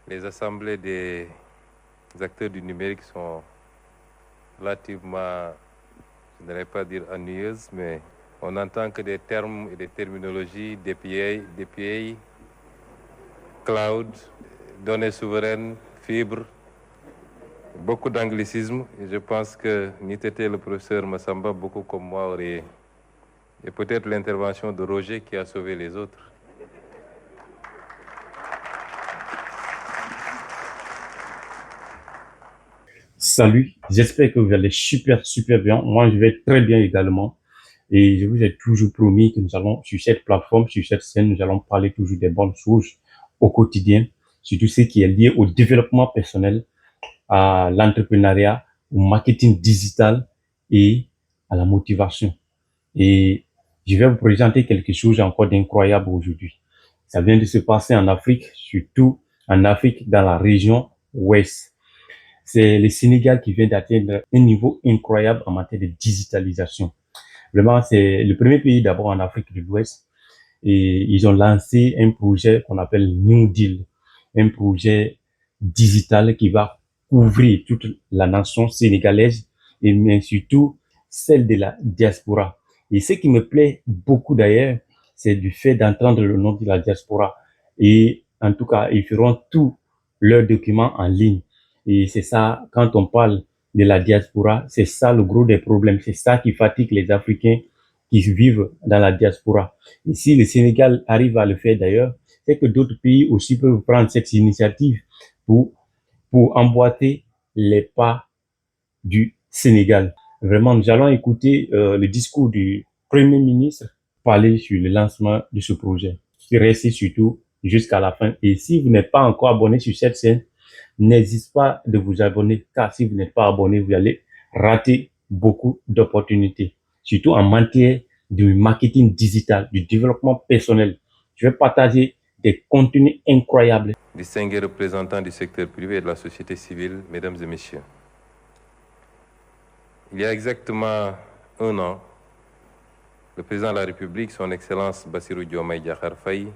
Les assemblées des acteurs du numérique sont relativement, je n'allais pas dire ennuyeuses, mais on n'entend que des termes et des terminologies, DPA, cloud, données souveraines, fibres, beaucoup d'anglicisme. Et je pense que Nitete, le professeur Massamba, beaucoup comme moi, aurait... Et peut-être l'intervention de Roger qui a sauvé les autres. Salut, j'espère que vous allez super bien. Moi, je vais très bien également. Et je vous ai toujours promis que nous allons, sur cette plateforme, sur cette scène, nous allons parler toujours des bonnes choses au quotidien, surtout ce qui est lié au développement personnel, à l'entrepreneuriat, au marketing digital et à la motivation. Et je vais vous présenter quelque chose encore d'incroyable aujourd'hui. Ça vient de se passer en Afrique, surtout en Afrique, dans la région ouest. C'est le Sénégal qui vient d'atteindre un niveau incroyable en matière de digitalisation. Vraiment, c'est le premier pays d'abord en Afrique de l'Ouest et ils ont lancé un projet qu'on appelle New Deal, un projet digital qui va couvrir toute la nation sénégalaise et mais surtout celle de la diaspora. Et ce qui me plaît beaucoup d'ailleurs, c'est du fait d'entendre le nom de la diaspora. Et en tout cas, ils feront tous leurs documents en ligne. Et c'est ça, quand on parle de la diaspora, c'est ça le gros des problèmes. C'est ça qui fatigue les Africains qui vivent dans la diaspora. Et si le Sénégal arrive à le faire d'ailleurs, c'est que d'autres pays aussi peuvent prendre cette initiative pour, pour emboîter les pas du Sénégal. Vraiment, nous allons écouter le discours du Premier ministre parler sur le lancement de ce projet. Restez surtout jusqu'à la fin. Et si vous n'êtes pas encore abonné sur cette chaîne, n'hésitez pas de vous abonner, car si vous n'êtes pas abonné, vous allez rater beaucoup d'opportunités, surtout en matière du marketing digital, du développement personnel. Je vais partager des contenus incroyables. Distingués représentants du secteur privé et de la société civile, mesdames et messieurs. Il y a exactement un an, le président de la République, son Excellence Bassirou Diomaye Diakhar Faye,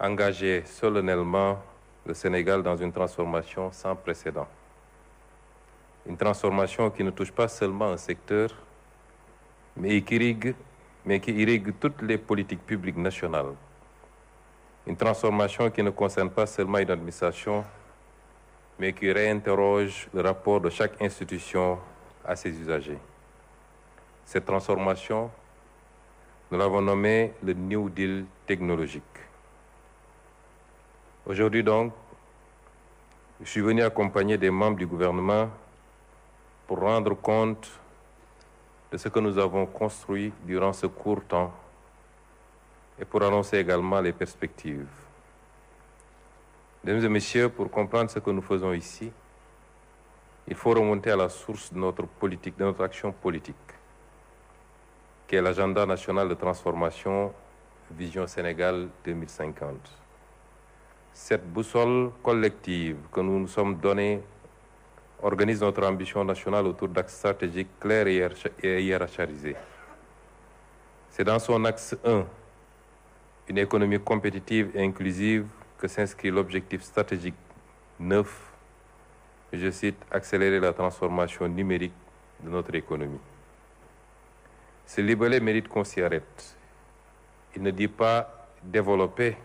engageait solennellement le Sénégal dans une transformation sans précédent. Une transformation qui ne touche pas seulement un secteur, mais qui irrigue toutes les politiques publiques nationales. Une transformation qui ne concerne pas seulement une administration, mais qui réinterroge le rapport de chaque institution à ses usagers. Cette transformation, nous l'avons nommée le New Deal technologique. Aujourd'hui donc, je suis venu accompagner des membres du gouvernement pour rendre compte de ce que nous avons construit durant ce court temps et pour annoncer également les perspectives. Mesdames et messieurs, pour comprendre ce que nous faisons ici, il faut remonter à la source de notre politique, de notre action politique, qui est l'agenda national de transformation Vision Sénégal 2050. Cette boussole collective que nous nous sommes donnée organise notre ambition nationale autour d'axes stratégiques clairs et hiérarchisés. C'est dans son axe 1, une économie compétitive et inclusive, que s'inscrit l'objectif stratégique 9, je cite, accélérer la transformation numérique de notre économie. Ce libellé mérite qu'on s'y arrête. Il ne dit pas développer.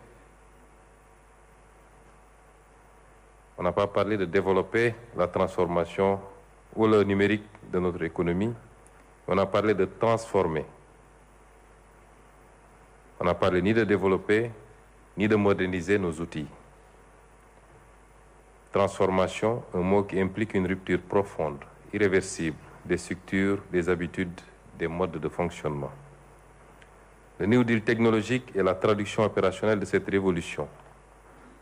On n'a pas parlé de développer la transformation ou le numérique de notre économie. On a parlé de transformer. On n'a parlé ni de développer, ni de moderniser nos outils. Transformation, un mot qui implique une rupture profonde, irréversible, des structures, des habitudes, des modes de fonctionnement. Le New Deal technologique est la traduction opérationnelle de cette révolution,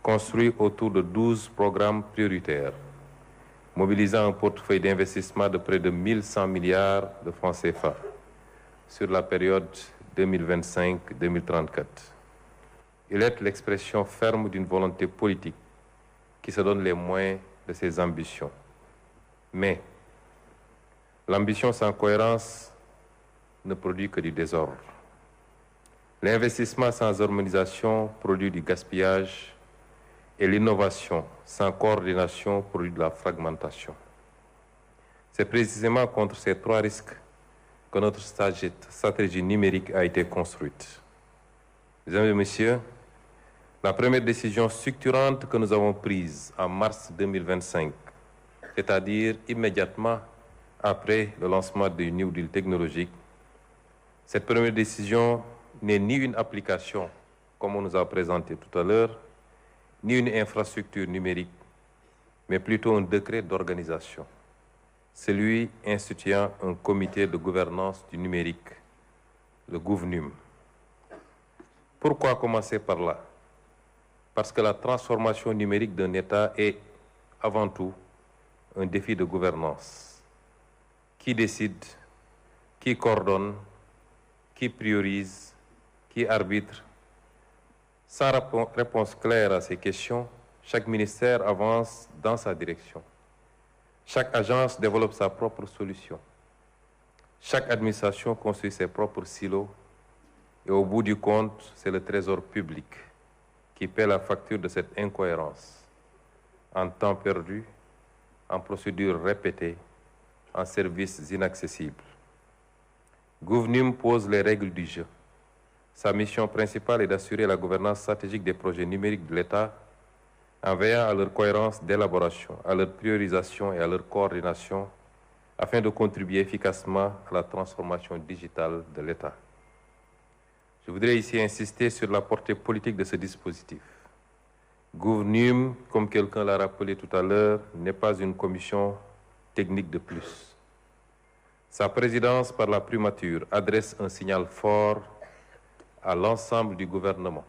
construit autour de 12 programmes prioritaires, mobilisant un portefeuille d'investissement de près de 1100 milliards de francs CFA sur la période 2025-2034. Il est l'expression ferme d'une volonté politique qui se donne les moyens de ses ambitions. Mais l'ambition sans cohérence ne produit que du désordre. L'investissement sans harmonisation produit du gaspillage Et l'innovation sans coordination produit de la fragmentation. C'est précisément contre ces trois risques que notre stratégie numérique a été construite. Mesdames et messieurs, la première décision structurante que nous avons prise en mars 2025, c'est-à-dire immédiatement après le lancement du New Deal technologique, cette première décision n'est ni une application, comme on nous a présenté tout à l'heure, ni une infrastructure numérique, mais plutôt un décret d'organisation, celui instituant un comité de gouvernance du numérique, le GOVNUM. Pourquoi commencer par là? Parce que la transformation numérique d'un État est avant tout un défi de gouvernance. Qui décide, qui coordonne, qui priorise, qui arbitre? Sans réponse claire à ces questions, chaque ministère avance dans sa direction. Chaque agence développe sa propre solution. Chaque administration construit ses propres silos. Et au bout du compte, c'est le trésor public qui paie la facture de cette incohérence, en temps perdu, en procédures répétées, en services inaccessibles. GOVNUM pose les règles du jeu. Sa mission principale est d'assurer la gouvernance stratégique des projets numériques de l'État en veillant à leur cohérence d'élaboration, à leur priorisation et à leur coordination afin de contribuer efficacement à la transformation digitale de l'État. Je voudrais ici insister sur la portée politique de ce dispositif. GOVNUM, comme quelqu'un l'a rappelé tout à l'heure, n'est pas une commission technique de plus. Sa présidence par la primature adresse un signal fort à l'ensemble du gouvernement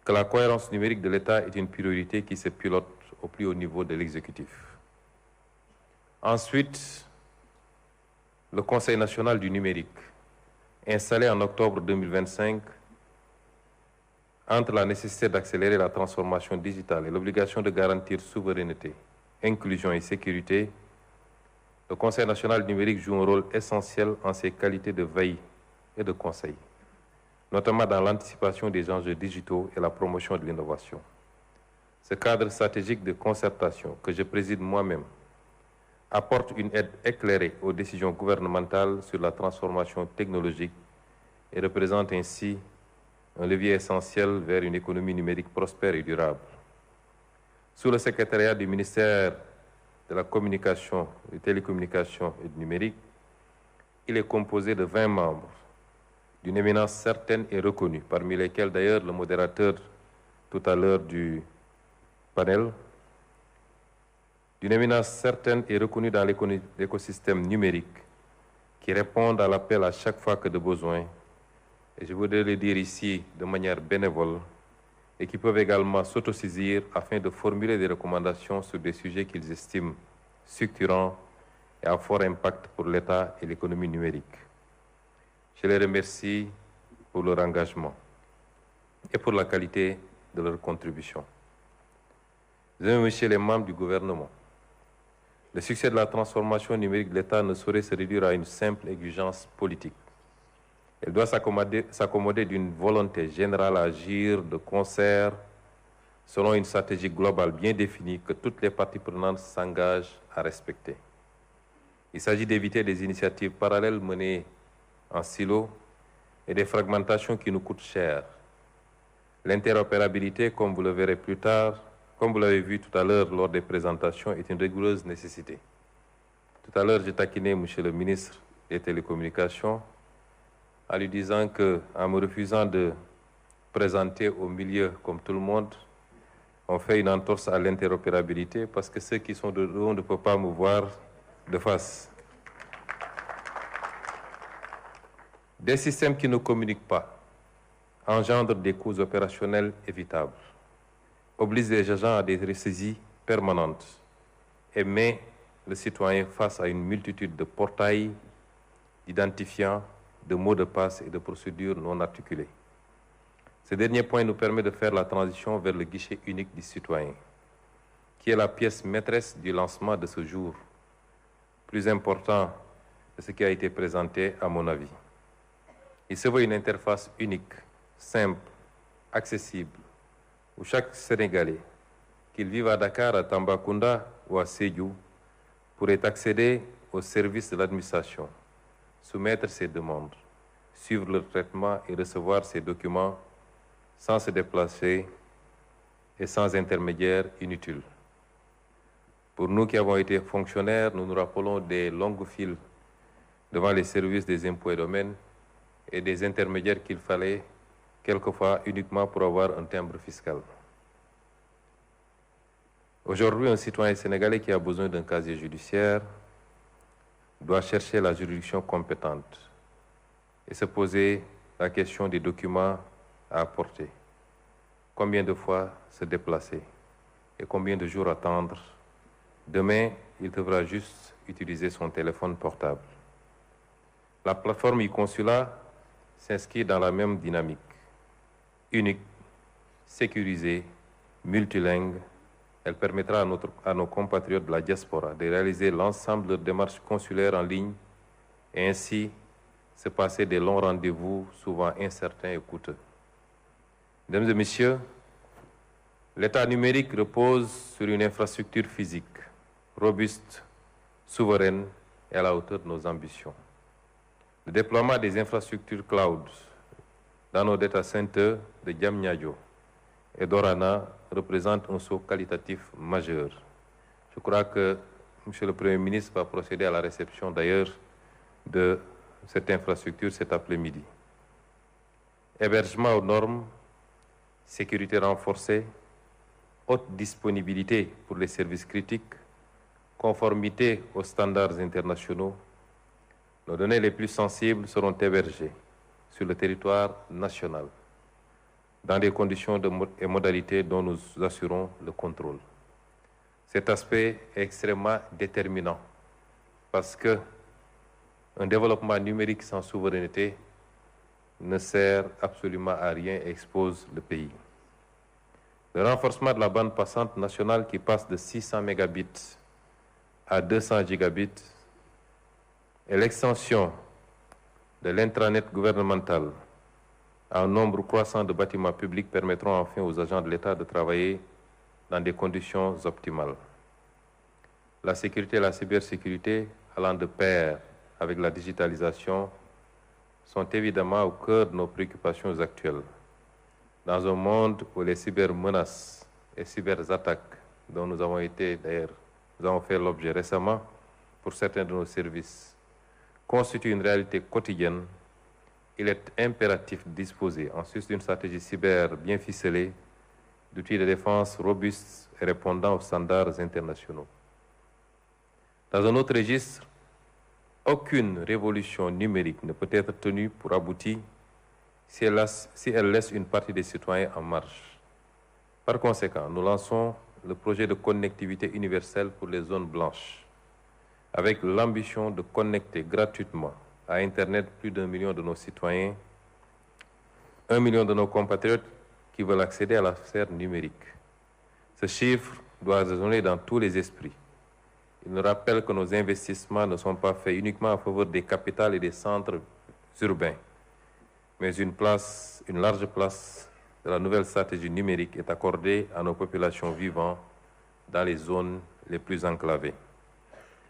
que la cohérence numérique de l'État est une priorité qui se pilote au plus haut niveau de l'exécutif. Ensuite, le Conseil national du numérique, installé en octobre 2025, entre la nécessité d'accélérer la transformation digitale et l'obligation de garantir souveraineté, inclusion et sécurité, le Conseil national du numérique joue un rôle essentiel en ses qualités de veille et de conseil, notamment dans l'anticipation des enjeux digitaux et la promotion de l'innovation. Ce cadre stratégique de concertation que je préside moi-même apporte une aide éclairée aux décisions gouvernementales sur la transformation technologique et représente ainsi un levier essentiel vers une économie numérique prospère et durable. Sous le secrétariat du ministère de la Communication, des Télécommunications et du Numérique, il est composé de 20 membres, d'une éminence certaine et reconnue, parmi lesquels d'ailleurs le modérateur tout à l'heure du panel, d'une éminence certaine et reconnue dans l'écosystème numérique, qui répondent à l'appel à chaque fois que de besoin, et je voudrais le dire ici de manière bénévole, et qui peuvent également s'autosaisir afin de formuler des recommandations sur des sujets qu'ils estiment structurants et à fort impact pour l'État et l'économie numérique. Je les remercie pour leur engagement et pour la qualité de leur contribution. Mesdames et Messieurs les membres du gouvernement, le succès de la transformation numérique de l'État ne saurait se réduire à une simple exigence politique. Elle doit s'accommoder d'une volonté générale à agir de concert selon une stratégie globale bien définie que toutes les parties prenantes s'engagent à respecter. Il s'agit d'éviter des initiatives parallèles menées en silo et des fragmentations qui nous coûtent cher. L'interopérabilité, comme vous le verrez plus tard, comme vous l'avez vu tout à l'heure lors des présentations, est une rigoureuse nécessité. Tout à l'heure, j'ai taquiné M. le ministre des Télécommunications en lui disant qu'en me refusant de présenter au milieu comme tout le monde, on fait une entorse à l'interopérabilité parce que ceux qui sont de haut ne peuvent pas me voir de face. Des systèmes qui ne communiquent pas engendrent des coûts opérationnels évitables, obligent les agents à des ressaisies permanentes et met le citoyen face à une multitude de portails, d'identifiants, de mots de passe et de procédures non articulées. Ce dernier point nous permet de faire la transition vers le guichet unique du citoyen, qui est la pièce maîtresse du lancement de ce jour, plus important de ce qui a été présenté à mon avis. Il se veut une interface unique, simple, accessible, où chaque Sénégalais, qu'ils vivent à Dakar, à Tambacounda ou à Sédhiou, pourraient accéder au service de l'administration, soumettre ces demandes, suivre leur traitement et recevoir ces documents sans se déplacer et sans intermédiaire inutile. Pour nous qui avons été fonctionnaires, nous nous rappelons des longues files devant les services des impôts et domaines et des intermédiaires qu'il fallait quelquefois uniquement pour avoir un timbre fiscal. Aujourd'hui, un citoyen sénégalais qui a besoin d'un casier judiciaire doit chercher la juridiction compétente et se poser la question des documents à apporter. Combien de fois se déplacer et combien de jours attendre. Demain, il devra juste utiliser son téléphone portable. La plateforme e-consulat s'inscrit dans la même dynamique. Unique, sécurisée, multilingue, elle permettra à nos compatriotes de la diaspora de réaliser l'ensemble de leurs démarches consulaires en ligne et ainsi se passer des longs rendez-vous souvent incertains et coûteux. Mesdames et messieurs, l'État numérique repose sur une infrastructure physique robuste, souveraine et à la hauteur de nos ambitions. Le déploiement des infrastructures cloud dans nos data centers de Diamniadio et d'Orana représente un saut qualitatif majeur. Je crois que M. le Premier ministre va procéder à la réception d'ailleurs de cette infrastructure cet après-midi. Hébergement aux normes, sécurité renforcée, haute disponibilité pour les services critiques, conformité aux standards internationaux, nos données les plus sensibles seront hébergées sur le territoire national, dans des conditions et modalités dont nous assurons le contrôle. Cet aspect est extrêmement déterminant parce que un développement numérique sans souveraineté ne sert absolument à rien et expose le pays. Le renforcement de la bande passante nationale qui passe de 600 mégabits à 200 gigabits et l'extension de l'intranet gouvernemental à un nombre croissant de bâtiments publics permettront enfin aux agents de l'État de travailler dans des conditions optimales. La sécurité et la cybersécurité, allant de pair avec la digitalisation, sont évidemment au cœur de nos préoccupations actuelles. Dans un monde où les cybermenaces et cyberattaques dont nous avons fait l'objet récemment pour certains de nos services, constituent une réalité quotidienne, il est impératif de disposer, en sus d'une stratégie cyber bien ficelée, d'outils de défense robustes et répondant aux standards internationaux. Dans un autre registre, aucune révolution numérique ne peut être tenue pour aboutir si elle laisse une partie des citoyens en marge. Par conséquent, nous lançons le projet de connectivité universelle pour les zones blanches, avec l'ambition de connecter gratuitement à Internet plus d'1 million de nos citoyens, 1 million de nos compatriotes qui veulent accéder à la sphère numérique. Ce chiffre doit résonner dans tous les esprits. Il nous rappelle que nos investissements ne sont pas faits uniquement en faveur des capitales et des centres urbains, mais une large place de la nouvelle stratégie numérique est accordée à nos populations vivant dans les zones les plus enclavées.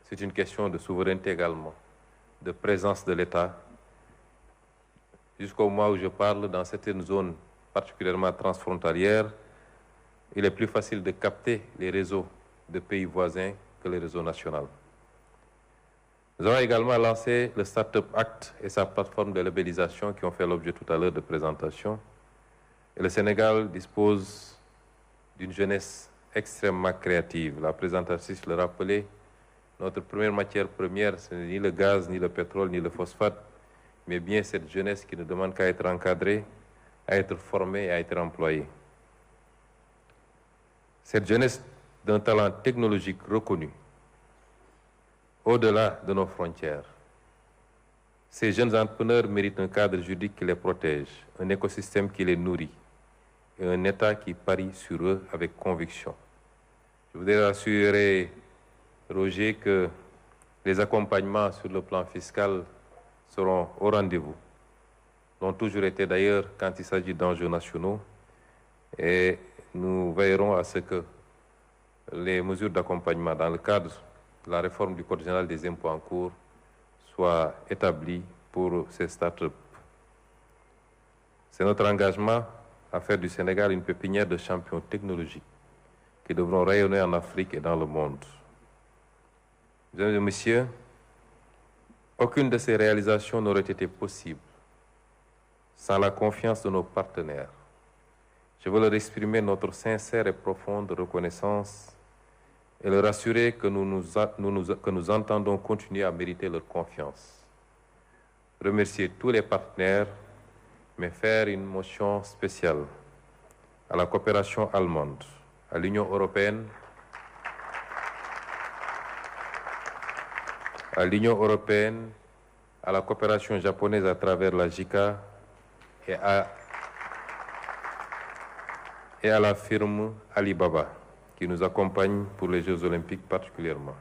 C'est une question de souveraineté également, de présence de l'État. Jusqu'au moment où je parle, dans certaines zones particulièrement transfrontalières, il est plus facile de capter les réseaux de pays voisins que les réseaux nationaux. Nous avons également lancé le Startup Act et sa plateforme de labellisation qui ont fait l'objet tout à l'heure de présentation. Et le Sénégal dispose d'une jeunesse extrêmement créative. La présentatrice le rappelait, notre première matière première, ce n'est ni le gaz, ni le pétrole, ni le phosphate, mais bien cette jeunesse qui ne demande qu'à être encadrée, à être formée et à être employée. Cette jeunesse d'un talent technologique reconnu, au-delà de nos frontières. Ces jeunes entrepreneurs méritent un cadre juridique qui les protège, un écosystème qui les nourrit et un État qui parie sur eux avec conviction. Je voudrais rassurer Roger que les accompagnements sur le plan fiscal seront au rendez-vous, l'ont toujours été d'ailleurs quand il s'agit d'enjeux nationaux, et nous veillerons à ce que les mesures d'accompagnement dans le cadre de la réforme du Code général des impôts en cours soient établies pour ces startups. C'est notre engagement à faire du Sénégal une pépinière de champions technologiques qui devront rayonner en Afrique et dans le monde. Mesdames et messieurs, aucune de ces réalisations n'aurait été possible sans la confiance de nos partenaires. Je veux leur exprimer notre sincère et profonde reconnaissance et leur assurer que nous entendons continuer à mériter leur confiance. Remercier tous les partenaires, mais faire une mention spéciale à la coopération allemande, à l'Union européenne, à la coopération japonaise à travers la JICA et à la firme Alibaba qui nous accompagne pour les Jeux olympiques particulièrement.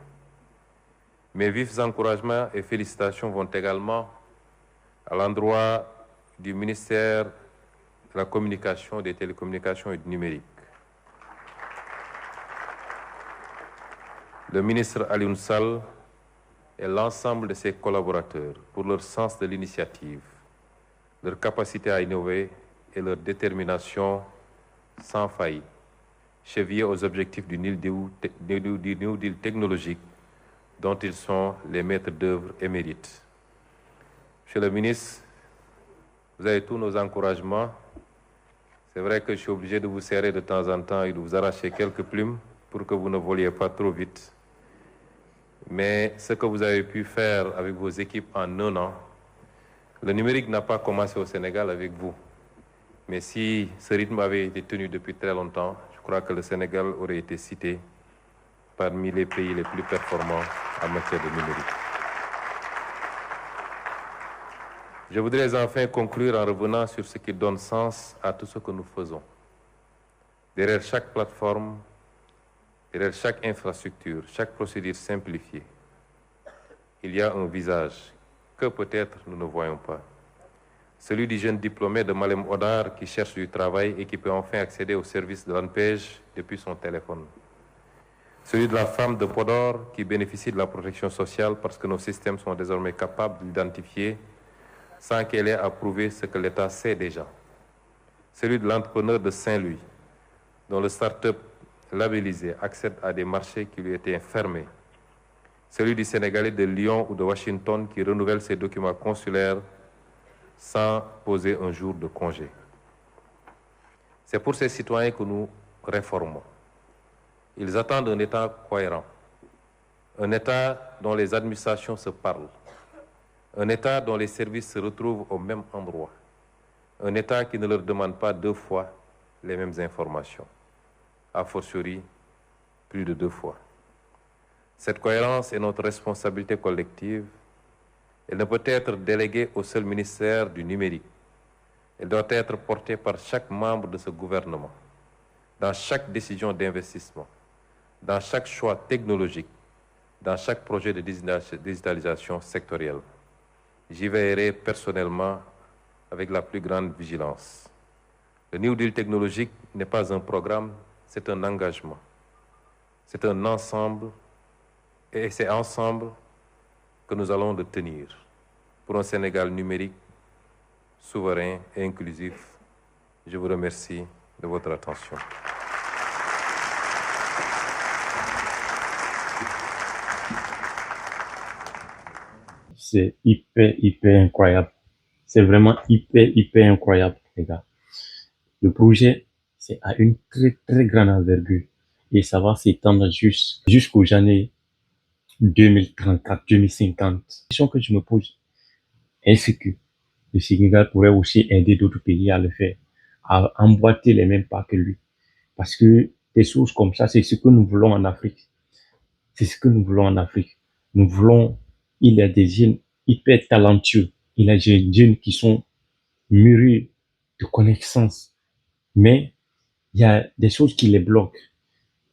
Mes vifs encouragements et félicitations vont également à l'endroit du ministère de la Communication, des Télécommunications et du Numérique. Le ministre Alioune Sall et l'ensemble de ses collaborateurs pour leur sens de l'initiative, leur capacité à innover et leur détermination sans faille, chevillés aux objectifs du New Deal technologique dont ils sont les maîtres d'œuvre émérites. Monsieur le ministre, vous avez tous nos encouragements. C'est vrai que je suis obligé de vous serrer de temps en temps et de vous arracher quelques plumes pour que vous ne voliez pas trop vite. Mais ce que vous avez pu faire avec vos équipes en 1 an, le numérique n'a pas commencé au Sénégal avec vous. Mais si ce rythme avait été tenu depuis très longtemps, je crois que le Sénégal aurait été cité parmi les pays les plus performants en matière de numérique. Je voudrais enfin conclure en revenant sur ce qui donne sens à tout ce que nous faisons. Derrière chaque plateforme, derrière chaque infrastructure, chaque procédure simplifiée, il y a un visage que peut-être nous ne voyons pas. Celui du jeune diplômé de Malem Hodar qui cherche du travail et qui peut enfin accéder au service de l'ANPEJ depuis son téléphone. Celui de la femme de Podor qui bénéficie de la protection sociale parce que nos systèmes sont désormais capables d'identifier sans qu'elle ait à prouver ce que l'État sait déjà. Celui de l'entrepreneur de Saint-Louis dont le start-up labellisé accède à des marchés qui lui étaient fermés. Celui du Sénégalais de Lyon ou de Washington qui renouvelle ses documents consulaires sans poser un jour de congé. C'est pour ces citoyens que nous réformons. Ils attendent un État cohérent, un État dont les administrations se parlent, un État dont les services se retrouvent au même endroit, un État qui ne leur demande pas 2 fois les mêmes informations, a fortiori plus de 2 fois. Cette cohérence est notre responsabilité collective. Elle ne peut être déléguée au seul ministère du numérique. Elle doit être portée par chaque membre de ce gouvernement, dans chaque décision d'investissement, dans chaque choix technologique, dans chaque projet de digitalisation sectorielle. J'y veillerai personnellement avec la plus grande vigilance. Le New Deal technologique n'est pas un programme, c'est un engagement. C'est un ensemble, et c'est ensemble que nous allons le tenir pour un Sénégal numérique, souverain et inclusif. Je vous remercie de votre attention. C'est hyper incroyable. C'est vraiment hyper incroyable, les gars. Le projet, c'est à une très grande envergure et ça va s'étendre jusqu'aux années 2034, 2050. La question que je me pose, est-ce que le Sénégal pourrait aussi aider d'autres pays à le faire, à emboîter les mêmes pas que lui? Parce que des choses comme ça, c'est ce que nous voulons en Afrique. C'est ce que nous voulons en Afrique. Nous voulons, il y a des jeunes hyper talentueux. Il y a des jeunes qui sont mûris de connaissances. Mais il y a des choses qui les bloquent.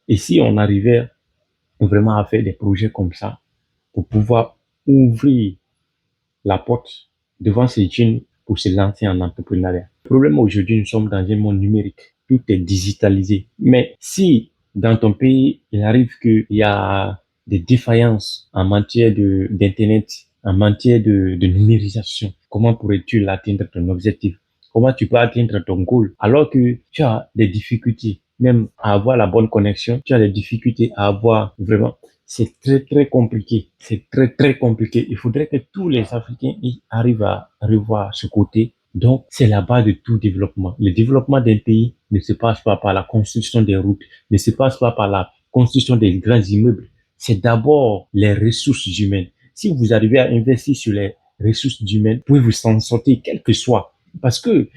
Et si on arrivait vraiment à faire des projets comme ça, pour pouvoir ouvrir la porte devant ces jeunes pour se lancer en entrepreneuriat. Le problème aujourd'hui, nous sommes dans un monde numérique. Tout est digitalisé. Mais si dans ton pays, il arrive qu'il y a des défaillances en matière d'Internet, en matière de numérisation. Comment pourrais-tu l'atteindre ton objectif? Comment tu peux atteindre ton goal alors que tu as des difficultés même à avoir la bonne connexion, tu as des difficultés à avoir vraiment, c'est très très compliqué, c'est très très compliqué. Il faudrait que tous les Africains arrivent à revoir ce côté. Donc, c'est la base de tout développement. Le développement d'un pays ne se passe pas par la construction des routes, ne se passe pas par la construction des grands immeubles. C'est d'abord les ressources humaines. Si vous arrivez à investir sur les ressources humaines, vous pouvez vous en sortir, quel que soit. Parce que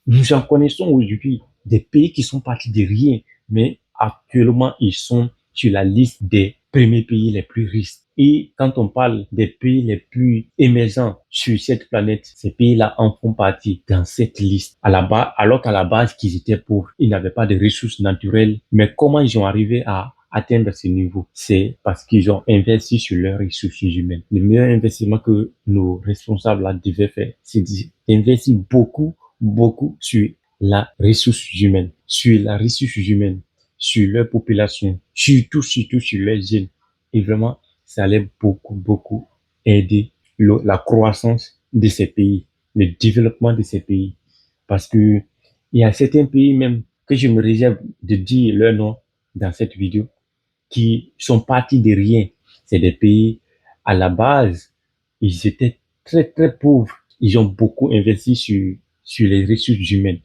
nous en connaissons aujourd'hui des pays qui sont partis de rien, mais actuellement, ils sont sur la liste des premiers pays les plus riches. Et quand on parle des pays les plus émergents sur cette planète, ces pays-là en font partie dans cette liste. À la base, alors qu'à la base, qu'ils étaient pauvres, ils n'avaient pas de ressources naturelles. Mais comment ils ont arrivé à atteindre ce niveau? C'est parce qu'ils ont investi sur leurs ressources humaines. Le meilleur investissement que nos responsables là devaient faire, c'est d'investir beaucoup sur la ressource humaine, sur leur population, surtout sur leurs jeunes. Et vraiment, ça allait beaucoup aider la croissance de ces pays, le développement de ces pays. Parce que il y a certains pays même que je me réserve de dire leur nom dans cette vidéo qui sont partis de rien. C'est des pays, à la base, ils étaient très pauvres. Ils ont beaucoup investi sur les ressources humaines.